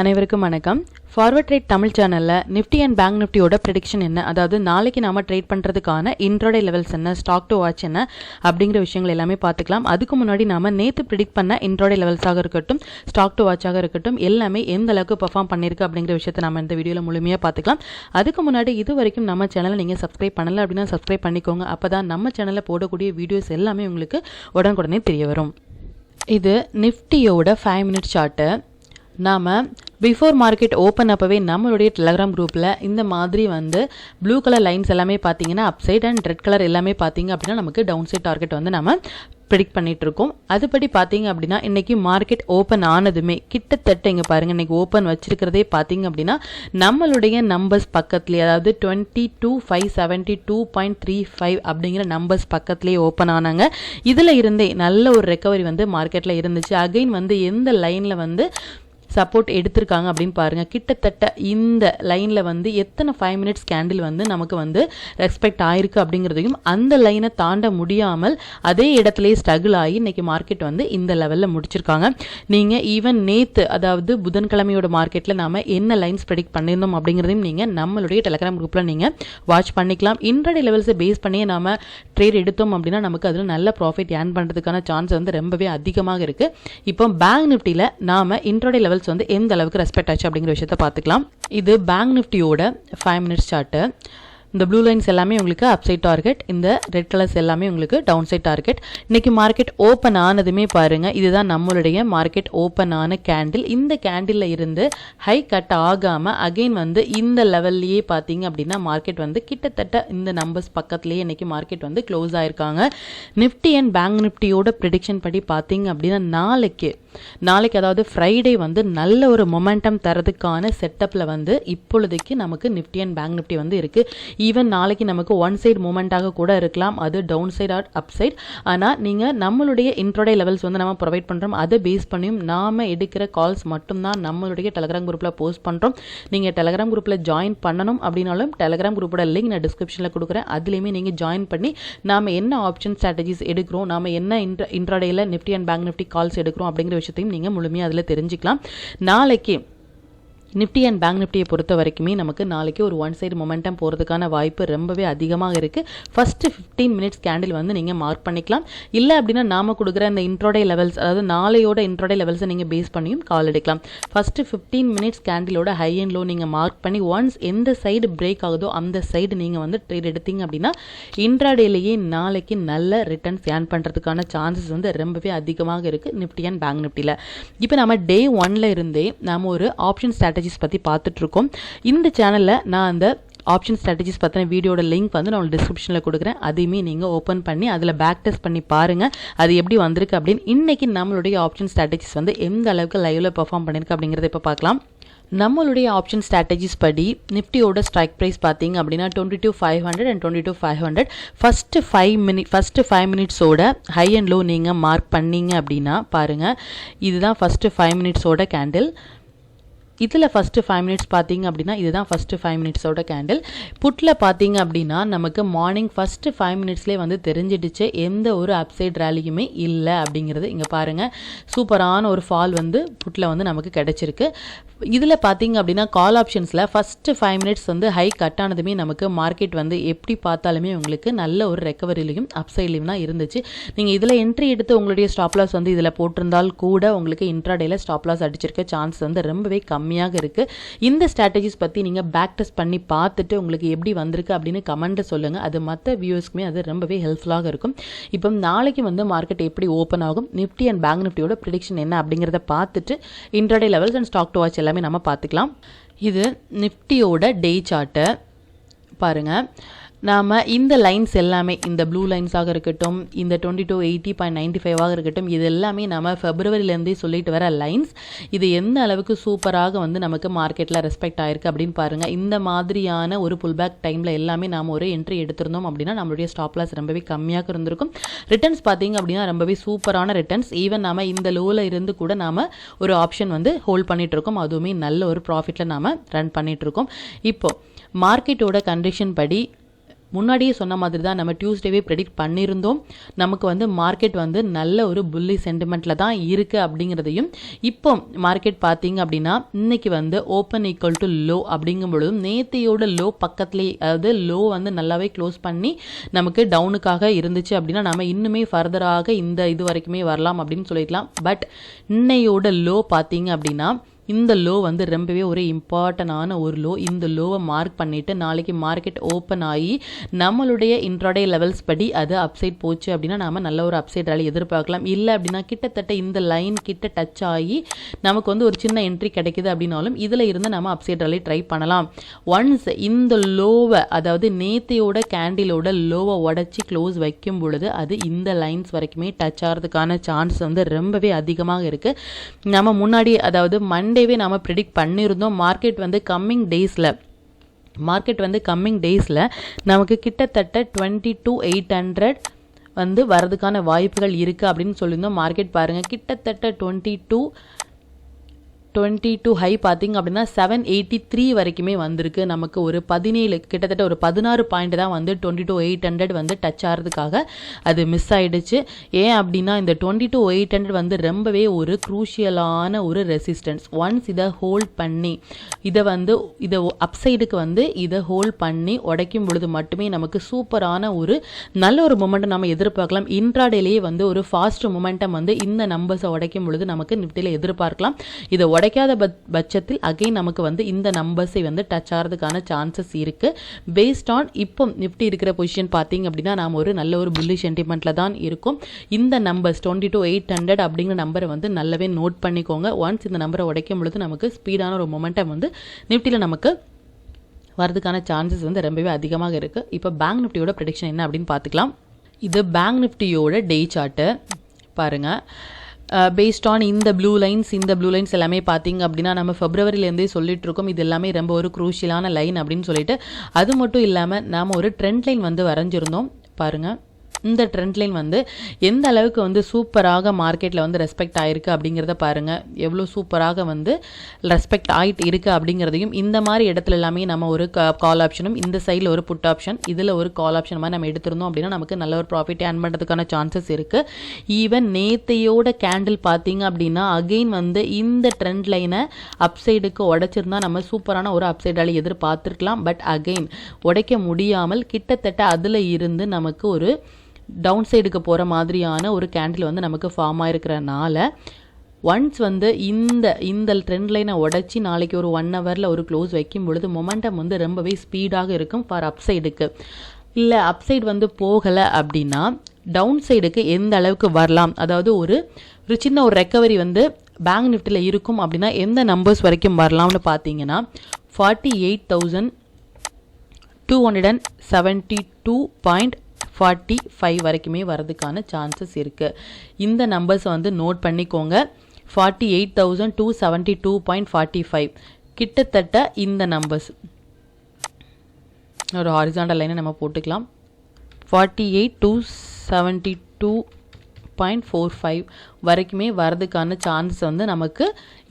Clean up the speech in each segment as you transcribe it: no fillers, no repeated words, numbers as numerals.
அனைவருக்கும் வணக்கம். Forward trade Tamil சேனல்ல நிஃப்டி அண்ட் பேங்க் நிஃப்டியோட ப்ரெடிக்ஷன் என்ன, அதாவது நாளைக்கு நாம ட்ரேட் பண்றதுக்கான இன்ட்ராடே லெவல்ஸ் என்ன, ஸ்டாக் டு வாட்ச் என்ன அப்படிங்கிற விஷயங்கள் எல்லாமே பார்த்துக்கலாம். அதுக்கு முன்னாடி நாம நேத்து ப்ரெடிக்ட் பண்ண இன்ட்ராடே லெவல்ஸாக இருக்கட்டும், ஸ்டாக் டு வாட்சாக இருக்கட்டும், எல்லாமே எந்த அளவுக்கு பெர்ஃபார்ம் பண்ணிருக்கு அப்படிங்கிற விஷயத்தை நம்ம இந்த வீடியோல முழுமையா பார்த்துக்கலாம். அதுக்கு முன்னாடி இது வரைக்கும் நம்ம சேனலை நீங்க சப்ஸ்கிரைப் பண்ணல அப்படின்னா சப்ஸ்கிரைப் பண்ணிக்கோங்க. அப்பதான் நம்ம சேனல்ல போடக்கூடிய வீடியோஸ் எல்லாமே உங்களுக்கு உடனுக்குடனே தெரிய வரும். இது நிஃப்டியோட 5 மினிட் சார்ட்டு. நாம் பிஃபோர் மார்க்கெட் ஓப்பன் அப்பவே நம்மளுடைய டெலகிராம் குரூப்பில் இந்த மாதிரி ப்ளூ கலர் லைன்ஸ் எல்லாமே பார்த்தீங்கன்னா அப்சைட் அண்ட் ரெட் கலர் எல்லாமே பார்த்தீங்க அப்படின்னா நமக்கு டவுன் சைட் டார்கெட் நம்ம ப்ரெடிக்ட் பண்ணிட்டு இருக்கோம். அதுபடி பார்த்தீங்க அப்படின்னா இன்னைக்கு மார்க்கெட் ஓப்பன் ஆனதுமே கிட்டத்தட்ட இங்கே பாருங்க, இன்னைக்கு ஓப்பன் வச்சிருக்கிறதே பார்த்தீங்க அப்படின்னா நம்மளுடைய நம்பர்ஸ் பக்கத்துலேயே, அதாவது 22,572.35 அப்படிங்கிற நம்பர்ஸ் பக்கத்துலேயே ஓப்பன் ஆனாங்க. இதில் இருந்தே நல்ல ஒரு ரெக்கவரி மார்க்கெட்டில் இருந்துச்சு. அகைன் எந்த லைனில் சப்போர்ட் எடுத்திருக்காங்க அப்படின்னு பாருங்க. கிட்டத்தட்ட இந்த லைன்ல எத்தனை 5 மினிட்ஸ் கேண்டில் நமக்கு ரெஸ்பெக்ட் ஆயிருக்கு அப்படிங்கிறதையும், அந்த லைனை தாண்ட முடியாமல் அதே இடத்துலயே ஸ்ட்ரகிள் ஆகி இன்னைக்கு மார்க்கெட் இந்த லெவல்ல முடிச்சிருக்காங்க. நீங்க ஈவன் நேத்து, அதாவது புதன்கிழமையோட மார்க்கெட்ல நாம என்ன லைன்ஸ் ப்ரெடிக்ட் பண்ணியிருந்தோம் அப்படிங்கிறதையும் நீங்க நம்மளுடைய டெலகிராம் குரூப்ல நீங்க வாட்ச் பண்ணிக்கலாம். இன்ட்ராடே லெவல்ஸை பேஸ் பண்ணி நாம ட்ரேட் எடுத்தோம் அப்படின்னா நமக்கு அதுல நல்ல ப்ராஃபிட் ஏர்ன் பண்றதுக்கான சான்ஸ் ரொம்பவே அதிகமாக இருக்கு. இப்போ பேங்க் நிஃப்டியில நாம இன்ட்ராடே லெவல்ஸ் எந்த அளவுக்கு ரெஸ்பெக்ட் ஆச்சு அப்படிங்கிற விஷயத்தை பார்த்துக்கலாம். இது பேங்க் நிஃப்டியோட 5 மினிட்ஸ் சார்ட்டு. இந்த ப்ளூ லைன்ஸ் எல்லாமே உங்களுக்கு அப்சைட் டார்கெட், இந்த ரெட் கலர்ஸ் எல்லாமே உங்களுக்கு டவுன் சைட் டார்கெட். இன்னைக்கு மார்க்கெட் ஓப்பன் ஆனதுமே பாருங்க, இதுதான் நம்மளுடைய மார்க்கெட் ஓப்பன் ஆன கேண்டில். இந்த கேண்டில்ல இருந்து ஹை கட் ஆகாம அகைன் இந்த லெவல்லையே பார்த்தீங்க அப்படின்னா மார்க்கெட் கிட்டத்தட்ட இந்த நம்பர்ஸ் பக்கத்துலேயே இன்னைக்கு மார்க்கெட் க்ளோஸ் ஆயிருக்காங்க. நிஃப்டி அண்ட் பேங்க் நிஃப்டியோட ப்ரெடிக்ஷன் படி பார்த்தீங்க அப்படின்னா நாளைக்கு அதாவது ஃப்ரைடே நல்ல ஒரு மொமெண்டம் தரதுக்கான செட்டப்ல இப்பொழுதைக்கு நமக்கு நிஃப்டி அண்ட் பேங்க் நிஃப்டி இருக்கு. ஈவன் நாளைக்கு நமக்கு ஒன் சைடு மூமெண்டாக கூட இருக்கலாம், அது down side or up side. ஆனால் நீங்கள் நம்மளுடைய இன்ட்ராடே லெவல்ஸ் நம்ம ப்ரொவைட் பண்ணுறோம். அதை பேஸ் பண்ணியும் நாம் எடுக்கிற கால்ஸ் மட்டும்தான் நம்மளுடைய டெலகிராம் குரூப்பில் போஸ்ட் பண்ணுறோம். நீங்கள் டெலகிராம் குரூப்பில் ஜாயின் பண்ணணும் அப்படின்னாலும் டெலகிராம் குரூப்போட லிங்க் நான் டிஸ்கிரிப்ஷனில் கொடுக்குறேன். அதுலேயுமே நீங்கள் ஜாயின் பண்ணி நாம் என்ன ஆப்ஷன் ஸ்ட்ராட்டஜிஸ் எடுக்கிறோம், நாம் என்ன இன்ட்ராடேயில் Nifty and bank Nifty calls எடுக்கிறோம் அப்படிங்கிற விஷயத்தையும் நீங்கள் முழுமையாக அதில் தெரிஞ்சுக்கலாம். நாளைக்கு நிஃப்டி அண்ட் பேங்க் நிஃப்டியை பொறுத்த வரைக்குமே நமக்கு நாளைக்கு ஒரு ஒன் சைடு மொமெண்டம் போகிறதுக்கான வாய்ப்பு ரொம்பவே அதிகமாக இருக்குது. ஃபர்ஸ்ட் 15 மினிட்ஸ் கேண்டில் நீங்கள் மார்க் பண்ணிக்கலாம். இல்லை அப்படின்னா நாம கொடுக்குற இந்த இன்ட்ராடே லெவல்ஸ், அதாவது நாளையோட இன்ட்ராடே லெவல்ஸை நீங்கள் பேஸ் பண்ணியும் கால் எடுக்கலாம். ஃபர்ஸ்ட் 15 மினிட்ஸ் கேண்டிலோட ஹை அண்ட் லோ நீங்கள் மார்க் பண்ணி ஒன்ஸ் எந்த சைடு பிரேக் ஆகுதோ அந்த சைடு நீங்கள் ட்ரேட் எடுத்தீங்க அப்படின்னா இன்ட்ராடேலேயே நாளைக்கு நல்ல ரிட்டர்ன்ஸ் ஏர்ன் பண்ணுறதுக்கான சான்சஸ் ரொம்பவே அதிகமாக இருக்குது நிஃப்டி அண்ட் பேங்க் நிஃப்டியில். இப்போ நம்ம டே 1ல இருந்தே நாம் ஒரு ஆப்ஷன் ஸ்ட்ராட்டஜிஸ் பற்றி பார்த்துட்டு இருக்கோம். இந்த சேனலில் நான் அந்த ஆப்ஷன் ஸ்ட்ராட்டஜிஸ் பற்றின வீடியோட லிங்க் நான் உங்களுக்கு டிஸ்கிரிப்ஷனில் கொடுக்குறேன். அதையுமே நீங்கள் ஓப்பன் பண்ணி அதில் பேக் டெஸ்ட் பண்ணி பாருங்கள் அது எப்படி வந்திருக்கு அப்படின்னு. இன்னைக்கு நம்மளுடைய ஆப்ஷன் ஸ்ட்ராட்டஜிஸ் எந்த அளவுக்கு லைவ்ல பெர்ஃபார்ம் பண்ணியிருக்கு அப்படிங்கிறத இப்போ பார்க்கலாம். நம்மளுடைய ஆப்ஷன் ஸ்ட்ராட்டஜிஸ் படி நிஃப்டியோட ஸ்ட்ரைக் ப்ரைஸ் பார்த்தீங்க அப்படின்னா 22,500 அண்ட் 22,500. ஃபர்ஸ்ட் 5 மினிட்ஸோட ஹை அண்ட் லோ நீங்கள் மார்க் பண்ணீங்க அப்படின்னா பாருங்கள், இதுதான் ஃபர்ஸ்ட் 5 மினிட்ஸோட கேண்டில். இதில் ஃபஸ்ட்டு 5 மினிட்ஸ் பார்த்தீங்க அப்படின்னா இதுதான் ஃபஸ்ட்டு 5 மினிட்ஸோட கேண்டில். புட்டில் பார்த்தீங்க அப்படின்னா நமக்கு மார்னிங் ஃபஸ்ட்டு 5 மினிட்ஸ்லேயே தெரிஞ்சிடுச்சு எந்த ஒரு அப்சைட் ரேலியுமே இல்லை அப்படிங்கிறது. இங்கே பாருங்கள், சூப்பரான ஒரு ஃபால் புட்டில் நமக்கு கிடைச்சிருக்கு. இதில் பார்த்தீங்க அப்படின்னா கால் ஆப்ஷன்ஸில் ஃபஸ்ட்டு 5 மினிட்ஸ் ஹை கட் ஆனதுமே நமக்கு மார்க்கெட் எப்படி பார்த்தாலுமே உங்களுக்கு நல்ல ஒரு ரெக்கவரிலையும் அப்சைட்லையும் தான் இருந்துச்சு. நீங்கள் இதில் என்ட்ரி எடுத்து உங்களுடைய ஸ்டாப் லாஸ் இதில் போட்டிருந்தால் கூட உங்களுக்கு இன்ட்ராடேல ஸ்டாப் லாஸ் அடிச்சிருக்க சான்ஸ் ரொம்பவே கம்மியாக இருக்கு. இந்த ஸ்ட்ராட்டஜிஸ் பற்றி நீங்கள் பேக் டெஸ்ட் பண்ணி பார்த்துட்டு உங்களுக்கு எப்படி வந்திருக்கு அப்படின்னு கமெண்ட்டை சொல்லுங்கள். அது மற்ற வியூஸ்க்குமே அது ரொம்பவே ஹெல்ப்ஃபுல்லாக இருக்கும். இப்போ நாளைக்கு மார்க்கெட் எப்படி ஓப்பன் ஆகும், நிஃப்டி அண்ட் பேங்க் நிஃப்டியோட ப்ரெடிக்ஷன் என்ன அப்படிங்கிறத பார்த்துட்டு intraday levels and stock to watch எல்லாமே நம்ம பார்த்துக்கலாம். இது நிஃப்டியோட டே சார்ட்டு பாருங்கள். நாம் இந்த லைன்ஸ் எல்லாமே, இந்த ப்ளூ லைன்ஸாக இருக்கட்டும், இந்த 2280.95 இருக்கட்டும், இது எல்லாமே நம்ம ஃபெப்ரவரியிலேருந்தே சொல்லிட்டு வர லைன்ஸ். இது எந்த அளவுக்கு சூப்பராக நமக்கு மார்க்கெட்டில் ரெஸ்பெக்ட் ஆயிருக்கு அப்படின்னு பாருங்கள். இந்த மாதிரியான ஒரு புல் பேக் டைமில் எல்லாமே நாம் ஒரு என்ட்ரி எடுத்திருந்தோம் அப்படின்னா நம்மளுடைய ஸ்டாப் லாஸ் ரொம்பவே கம்மியாக இருந்திருக்கும். ரிட்டர்ன்ஸ் பார்த்தீங்க அப்படின்னா ரொம்பவே சூப்பரான ரிட்டர்ன்ஸ். ஈவன் நாம் இந்த லோவில் இருந்து கூட நாம் ஒரு ஆப்ஷன் ஹோல்ட் பண்ணிட்டு இருக்கோம். அதுவுமே நல்ல ஒரு ப்ராஃபிட்டில் நாம் ரன் பண்ணிட்டு இருக்கோம். இப்போ மார்க்கெட்டோட கண்டிஷன் படி முன்னாடியே சொன்ன மாதிரி தான் நம்ம டியூஸ்டேவே ப்ரெடிக்ட் பண்ணியிருந்தோம். நமக்கு வந்து மார்க்கெட் வந்து நல்ல ஒரு புல்லி சென்டிமெண்ட்டில் தான் இருக்குது அப்படிங்கிறதையும், இப்போ மார்க்கெட் பார்த்தீங்க அப்படின்னா இன்னைக்கு வந்து ஓப்பன் ஈக்குவல் டு லோ அப்படிங்கும் பொழுதும் நேத்தையோட லோ பக்கத்துலேயே, அதாவது லோ வந்து நல்லாவே க்ளோஸ் பண்ணி நமக்கு டவுனுக்காக இருந்துச்சு அப்படின்னா நம்ம இன்னுமே ஃபர்தராக இந்த இது வரைக்குமே வரலாம் அப்படின்னு சொல்லிக்கலாம். பட் இன்னையோட லோ பார்த்தீங்க அப்படின்னா இந்த லோ வந்து ரொம்பவே ஒரு இம்பார்ட்டண்டான ஒரு லோ. இந்த லோவை மார்க் பண்ணிவிட்டு நாளைக்கு மார்க்கெட் ஓப்பன் ஆகி நம்மளுடைய இன்ட்ராடே லெவல்ஸ் படி அது அப்சைட் போச்சு அப்படின்னா நம்ம நல்ல ஒரு அப்சைட் ராலி எதிர்பார்க்கலாம். இல்லை அப்படின்னா கிட்டத்தட்ட இந்த லைன் கிட்ட டச் ஆகி நமக்கு வந்து ஒரு சின்ன என்ட்ரி கிடைக்குது அப்படின்னாலும் இதில் இருந்து நம்ம அப்சைட் ராலி ட்ரை பண்ணலாம். ஒன்ஸ் இந்த லோவை, அதாவது நேத்தையோட கேண்டிலோட லோவை உடச்சி க்ளோஸ் வைக்கும் பொழுது அது இந்த லைன்ஸ் வரைக்குமே டச் ஆகிறதுக்கான சான்ஸ் வந்து ரொம்பவே அதிகமாக இருக்குது. நம்ம முன்னாடி, அதாவது மண்டேவே நம்ம ப்ரெடிக்ட் பண்ணியிருந்தோம் மார்க்கெட் வந்து கம்மிங் டேஸில் நமக்கு கிட்டத்தட்ட 22,800 வந்து வரதுக்கான வாய்ப்புகள் இருக்குது அப்படின்னு சொல்லியிருந்தோம். மார்க்கெட் பாருங்கள், கிட்டத்தட்ட 22 ஹை பார்த்திங்க அப்படின்னா 783 வரைக்குமே வந்திருக்கு. நமக்கு ஒரு 17, கிட்டத்தட்ட ஒரு 16 பாயிண்ட் தான் வந்து 22,800 வந்து டச் ஆகிறதுக்காக அது மிஸ் ஆகிடுச்சு. ஏன் அப்படின்னா இந்த 22,800 வந்து ரொம்பவே ஒரு க்ரூஷியலான ஒரு ரெசிஸ்டன்ஸ். ஒன்ஸ் இதை ஹோல்ட் பண்ணி இதை அப்சைடுக்கு வந்து இதை ஹோல்ட் பண்ணி உடைக்கும் பொழுது மட்டுமே நமக்கு சூப்பரான ஒரு நல்ல ஒரு மொமெண்டம் நம்ம எதிர்பார்க்கலாம். இன்ட்ராடேலேயே வந்து ஒரு ஃபாஸ்ட் மொமெண்டம் வந்து இந்த நம்பர்ஸை உடைக்கும் பொழுது நமக்கு நிஃப்டியில் எதிர்பார்க்கலாம். இதை உடைக்காத பட்சத்தில் அகைன் நமக்கு வந்து இந்த நம்பர்ஸை வந்து டச் ஆகிறதுக்கான சான்சஸ் இருக்குது. பேஸ்ட் ஆன் இப்போ நிஃப்டி இருக்கிற பொசிஷன் பார்த்தீங்க அப்படின்னா நாம் ஒரு நல்ல ஒரு புல்லிஷ் சென்டிமெண்ட்டில் தான் இருக்கும். இந்த நம்பர்ஸ் 22,800 அப்படிங்கிற நம்பரை வந்து நல்லாவே நோட் பண்ணிக்கோங்க. ஒன்ஸ் இந்த நம்பரை உடைக்கும் பொழுது நமக்கு ஸ்பீடான ஒரு மொமெண்டம் வந்து நிஃப்டியில் நமக்கு வரதுக்கான சான்சஸ் வந்து ரொம்பவே அதிகமாக இருக்குது. இப்போ பேங்க் நிஃப்டியோட ப்ரெடிக்ஷன் என்ன அப்படின்னு பார்த்துக்கலாம். இது பேங்க் நிஃப்டியோட டே சார்ட்டு பாருங்கள். பேஸ்ட் ஆன் இந்த ப்ளூ லைன்ஸ் எல்லாமே பார்த்தீங்க அப்படின்னா நம்ம ஃபெப்ரவரியிலேருந்தே சொல்லிட்டு இருக்கோம் இது எல்லாமே ரொம்ப ஒரு க்ரூஷியலான லைன் அப்படின்னு சொல்லிட்டு. அது மட்டும் இல்லாமல் நாம் ஒரு ட்ரெண்ட் லைன் வந்து வரைஞ்சிருந்தோம் பாருங்கள். இந்த ட்ரெண்ட் லைன் வந்து எந்த அளவுக்கு வந்து சூப்பராக மார்க்கெட்டில் வந்து ரெஸ்பெக்ட் ஆகிருக்கு அப்படிங்கிறத பாருங்கள். எவ்வளோ சூப்பராக வந்து ரெஸ்பெக்ட் ஆகிட்டு இருக்குது அப்படிங்கிறதையும், இந்த மாதிரி இடத்துல எல்லாமே நம்ம ஒரு கால் ஆப்ஷனும், இந்த சைடில் ஒரு புட் ஆப்ஷன், இதில் ஒரு கால் ஆப்ஷன் மாதிரி நம்ம எடுத்திருந்தோம் அப்படின்னா நமக்கு நல்ல ஒரு ப்ராஃபிட் ஏர்ன் பண்ணுறதுக்கான சான்சஸ் இருக்குது. ஈவன் நேத்தையோட கேண்டில் பார்த்தீங்க அப்படின்னா அகெயின் வந்து இந்த ட்ரெண்ட் லைனை அப்சைடுக்கு உடைச்சிருந்தா நம்ம சூப்பரான ஒரு அப்சைட் ராலி எதிர்பார்த்துருக்கலாம். பட் அகெயின் உடைக்க முடியாமல் கிட்டத்தட்ட அதில் இருந்து நமக்கு ஒரு டவுன் சைடுக்கு போகிற மாதிரியான ஒரு கேண்டில் வந்து நமக்கு ஃபார்ம் ஆகிருக்கிறனால ஒன்ஸ் வந்து இந்த ட்ரெண்ட் லைனை உடச்சி நாளைக்கு ஒரு 1 ஹவரில் ஒரு க்ளோஸ் வைக்கும் பொழுது மொமெண்டம் வந்து ரொம்பவே ஸ்பீடாக இருக்கும் ஃபார் அப்சைடுக்கு. இல்லை அப்சைடு வந்து போகலை அப்படின்னா டவுன் சைடுக்கு எந்த அளவுக்கு வரலாம், அதாவது ஒரு சின்ன ஒரு ரெக்கவரி வந்து பேங்க் நிஃப்டியில் இருக்கும் அப்படின்னா எந்த நம்பர்ஸ் வரைக்கும் வரலாம்னு பார்த்தீங்கன்னா 48,272.45 வரைக்குமே வரதுக்கான சான்சஸ் இருக்குது. இந்த நம்பர்ஸை வந்து நோட் பண்ணிக்கோங்க. 48,272.45 கிட்டத்தட்ட இந்த நம்பர்ஸ் ஒரு ஹாரிசாண்டல் லைனை நம்ம போட்டுக்கலாம். 48,272.45 வரைக்குமே வரதுக்கான சான்ஸ் வந்து நமக்கு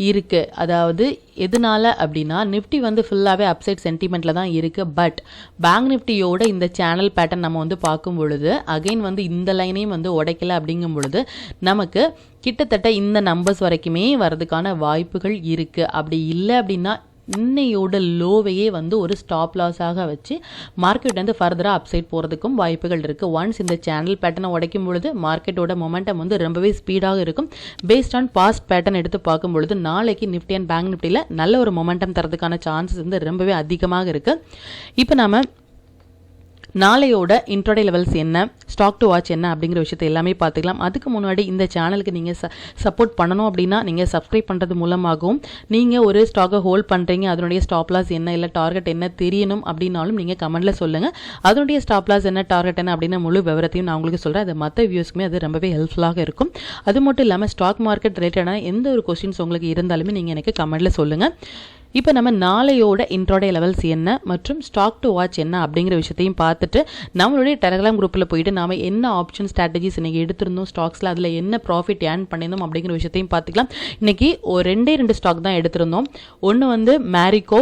இருக்குது. அதாவது எதனால அப்படின்னா நிஃப்டி வந்து ஃபுல்லாகவே அப்சைட் சென்டிமெண்ட்டில் தான் இருக்குது. பட் பேங்க் நிஃப்டியோட இந்த சேனல் பேட்டர்ன் நம்ம வந்து பார்க்கும் பொழுது அகைன் வந்து இந்த லைனையும் வந்து உடைக்கலை அப்படிங்கும் பொழுது நமக்கு கிட்டத்தட்ட இந்த நம்பர்ஸ் வரைக்குமே வரதுக்கான வாய்ப்புகள் இருக்குது. அப்படி இல்லை அப்படின்னா இன்னையோட லோவையே வந்து ஒரு ஸ்டாப் லாஸாக வச்சு மார்க்கெட் வந்து ஃபர்தராக அப்சைட் போகிறதுக்கும் வாய்ப்புகள் இருக்குது. ஒன்ஸ் இந்த சேனல் பேட்டர்னை உடைக்கும் பொழுது மார்க்கெட்டோட மொமெண்டம் வந்து ரொம்பவே ஸ்பீடாக இருக்கும். பேஸ்ட் ஆன் பாஸ்ட் பேட்டர்ன் எடுத்து பார்க்கும் பொழுது நாளைக்கு நிஃப்டி அண்ட் பேங்க் நிஃப்டியில் நல்ல ஒரு மொமெண்டம் தரதுக்கான சான்சஸ் வந்து ரொம்பவே அதிகமாக இருக்குது. இப்போ நம்ம நாளையோட இன்ட்ராடே லெவல்ஸ் என்ன, ஸ்டாக் டு வாட்ச் என்ன அப்படிங்கிற விஷயத்தை எல்லாமே பார்த்துக்கலாம். அதுக்கு முன்னாடி இந்த சேனலுக்கு நீங்கள் சப்போர்ட் பண்ணணும் அப்படின்னா நீங்கள் சப்ஸ்கிரைப் பண்ணுறது மூலமாகவும், நீங்கள் ஒரு ஸ்டாக்கை ஹோல்ட் பண்ணுறீங்க அதனுடைய ஸ்டாப் லாஸ் என்ன இல்லை டார்கெட் என்ன தெரியணும் அப்படின்னாலும் நீங்கள் கமெண்ட்டில் சொல்லுங்கள். அதனுடைய ஸ்டாப் லாஸ் என்ன டார்கெட் என்ன அப்படின்னு முழு விவரத்தையும் நான் உங்களுக்கு சொல்கிறேன். அது மற்ற வியூஸ்க்குமே அது ரொம்பவே ஹெல்ப்ஃபுல்லாக இருக்கும். அது மட்டும் இல்லாமல் ஸ்டாக் மார்க்கெட் ரிலேட்டடான எந்த ஒரு கொஸ்டின்ஸ் உங்களுக்கு இருந்தாலுமே நீங்கள் எனக்கு கமெண்ட்டில் சொல்லுங்கள். இப்போ நம்ம நாளையோட இன்ட்ராடே லெவல்ஸ் என்ன மற்றும் ஸ்டாக் டு வாட்ச் என்ன அப்படிங்கிற விஷயத்தையும் பார்த்துட்டு நம்மளுடைய டெலகிராம் குரூப்பில் போயிட்டு நாம் என்ன ஆப்ஷன் ஸ்ட்ராட்டஜிஸ் இன்றைக்கி எடுத்திருந்தோம் ஸ்டாக்ஸில் அதில் என்ன ப்ராஃபிட் ஏர்ன் பண்ணியிருந்தோம் அப்படிங்கிற விஷயத்தையும் பார்த்துக்கலாம். இன்றைக்கி ஒரு 2 ஸ்டாக் தான் எடுத்திருந்தோம். ஒன்று வந்து மேரிகோ,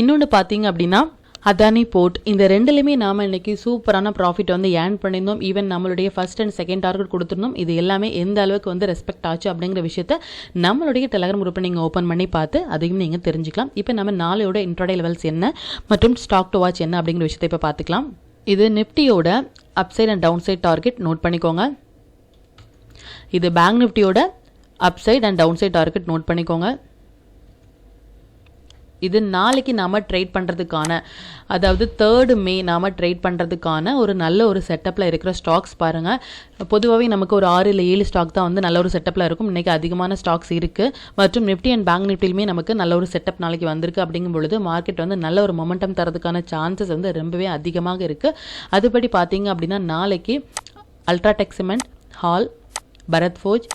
இன்னொன்று பார்த்தீங்க அப்படின்னா அதானி போர்ட் இந்த ரெண்டுலையுமே நாம் இன்றைக்கி சூப்பரான ப்ராஃபிட் வந்து ஏர்ன் பண்ணியிருந்தோம். ஈவன் நம்மளுடைய ஃபர்ஸ்ட் அண்ட் செகண்ட் டார்கெட் கொடுத்துருந்தோம். இது எல்லாமே எந்த அளவுக்கு வந்து ரெஸ்பெக்ட் ஆச்சு அப்படிங்கிற விஷயத்த நம்மளுடைய டெலகிராம் குரூப்பை நீங்கள் ஓப்பன் பண்ணி பார்த்து அதையும் நீங்கள் தெரிஞ்சுக்கலாம். இப்போ நம்ம நாளையோட இன்ட்ராடே லெவல்ஸ் என்ன மற்றும் ஸ்டாக் டு வாட்ச் என்ன அப்படிங்கிற விஷயத்தை இப்போ பார்த்துக்கலாம். இது நிஃப்டியோட upside and downside target note பண்ணிக்கோங்க. இது பேங்க் நிஃப்டியோட upside and downside target note பண்ணிக்கோங்க. இது நாளைக்கு நாம் ட்ரேட் பண்ணுறதுக்கான, அதாவது 3 மே நாம் ட்ரேட் பண்ணுறதுக்கான ஒரு நல்ல ஒரு செட்டப்பில் இருக்கிற ஸ்டாக்ஸ் பாருங்கள். பொதுவாகவே நமக்கு ஒரு 6 இல்லை 7 ஸ்டாக் தான் வந்து நல்ல ஒரு செட்டப்பில் இருக்கும். இன்றைக்கி அதிகமான ஸ்டாக்ஸ் இருக்குது. மற்றும் நிஃப்டி அண்ட் பேங்க் நிஃப்டிலுமே நமக்கு நல்ல ஒரு செட்டப் நாளைக்கு வந்திருக்கு. அப்படிங்கும் பொழுது மார்க்கெட் வந்து நல்ல ஒரு மொமெண்டம் தரதுக்கான சான்சஸ் வந்து ரொம்பவே அதிகமாக இருக்குது. அதுபடி பார்த்தீங்க அப்படின்னா நாளைக்கு அல்ட்ராடெக் சிமெண்ட், ஹால், பரத் ஃபோர்ஜ்,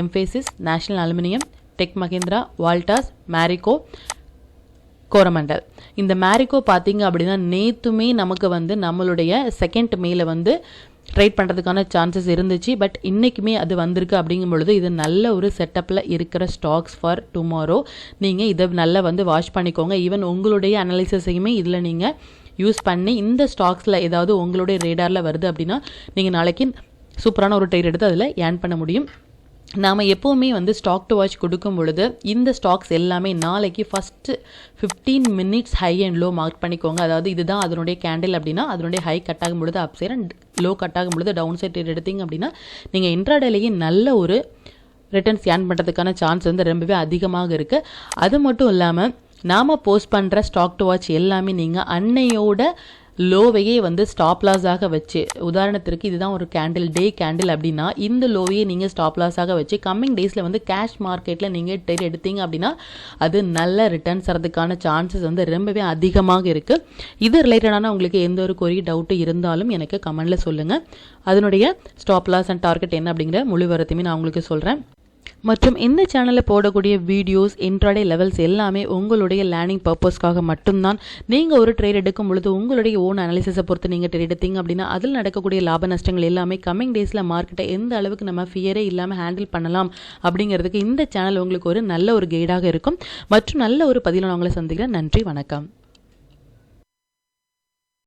எம்ஃபேசிஸ், நேஷனல் அலுமினியம், டெக் மஹிந்திரா, வால்டாஸ், மேரிகோ, கோரமண்டல். இந்த மேரிகோ பார்த்தீங்க அப்படின்னா நேற்றுமே நமக்கு வந்து நம்மளுடைய செகண்ட் மேல வந்து ட்ரேட் பண்ணுறதுக்கான சான்சஸ் இருந்துச்சு. பட் இன்றைக்குமே அது வந்திருக்கு. அப்படிங்கும் பொழுது இது நல்ல ஒரு செட்டப்பில் இருக்கிற ஸ்டாக்ஸ் ஃபார் டுமாரோ. நீங்கள் இதை நல்லா வந்து வாட்ச் பண்ணிக்கோங்க. ஈவன் உங்களுடைய அனலைசிஸையுமே இதில் நீங்கள் யூஸ் பண்ணி இந்த ஸ்டாக்ஸில் ஏதாவது உங்களுடைய ரேடாரில் வருது அப்படின்னா நீங்கள் நாளைக்கு சூப்பரான ஒரு ட்ரேட் எடுத்து அதில் ஏர்ன் பண்ண முடியும். நாம் எப்போவுமே வந்து ஸ்டாக் டு வாட்ச் கொடுக்கும் பொழுது இந்த ஸ்டாக்ஸ் எல்லாமே நாளைக்கு first 15 minutes high and low mark பண்ணிக்கோங்க. அதாவது இதுதான் அதனுடைய கேண்டில் அப்படின்னா அதனுடைய ஹை கட் ஆகும் பொழுது up side and low cut ஆகும் பொழுது டவுன் சைட் எடுத்தீங்க அப்படின்னா நீங்கள் இன்ட்ராடேலேயே நல்ல ஒரு ரிட்டர்ன்ஸ் ஏர்ன் பண்ணுறதுக்கான சான்ஸ் வந்து ரொம்பவே அதிகமாக இருக்குது. அது மட்டும் இல்லாமல் நாம் போஸ்ட் பண்ணுற ஸ்டாக் டு வாட்ச் எல்லாமே நீங்கள் அன்னையோட லோவையே வந்து ஸ்டாப் லாஸாக வச்சு, உதாரணத்திற்கு இதுதான் ஒரு கேண்டில், டே கேண்டில் அப்படின்னா இந்த லோவையே நீங்கள் ஸ்டாப் லாஸாக வச்சு கம்மிங் டேஸில் வந்து கேஷ் மார்க்கெட்டில் நீங்கள் ட்ரேட் எடுத்தீங்க அப்படின்னா அது நல்ல ரிட்டர்ன்ஸ் வரதுக்கான சான்சஸ் வந்து ரொம்பவே அதிகமாக இருக்குது. இது ரிலேட்டடான உங்களுக்கு எந்த ஒரு கொரிய டவுட்டு இருந்தாலும் எனக்கு கமெண்டில் சொல்லுங்கள். அதனுடைய ஸ்டாப் லாஸ் அண்ட் டார்கெட் என்ன அப்படிங்கிற முழு விவரத்தையுமே நான் உங்களுக்கு சொல்கிறேன். மற்றும் இந்த சேனலில் போடக்கூடிய வீடியோஸ், இன்ட்ராடே லெவல்ஸ் எல்லாமே உங்களுடைய லேர்னிங் பர்பஸ்க்காக மட்டும்தான். நீங்கள் ஒரு ட்ரேட் எடுக்கும் பொழுது உங்களுடைய ஓன் அனாலிசிஸை பொறுத்து நீங்கள் ட்ரேட் எடுத்தீங்க அப்படின்னா அதில் நடக்கக்கூடிய லாப நஷ்டங்கள் எல்லாமே கம்மிங் டேஸில் மார்க்கெட்டை எந்த அளவுக்கு நம்ம ஃபியரே இல்லாமல் ஹேண்டில் பண்ணலாம் அப்படிங்கிறதுக்கு இந்த சேனல் உங்களுக்கு ஒரு நல்ல ஒரு கைடாக இருக்கும். மற்றும் நல்ல ஒரு பதிலை நான் உங்களை சந்திக்கிறேன். நன்றி, வணக்கம்.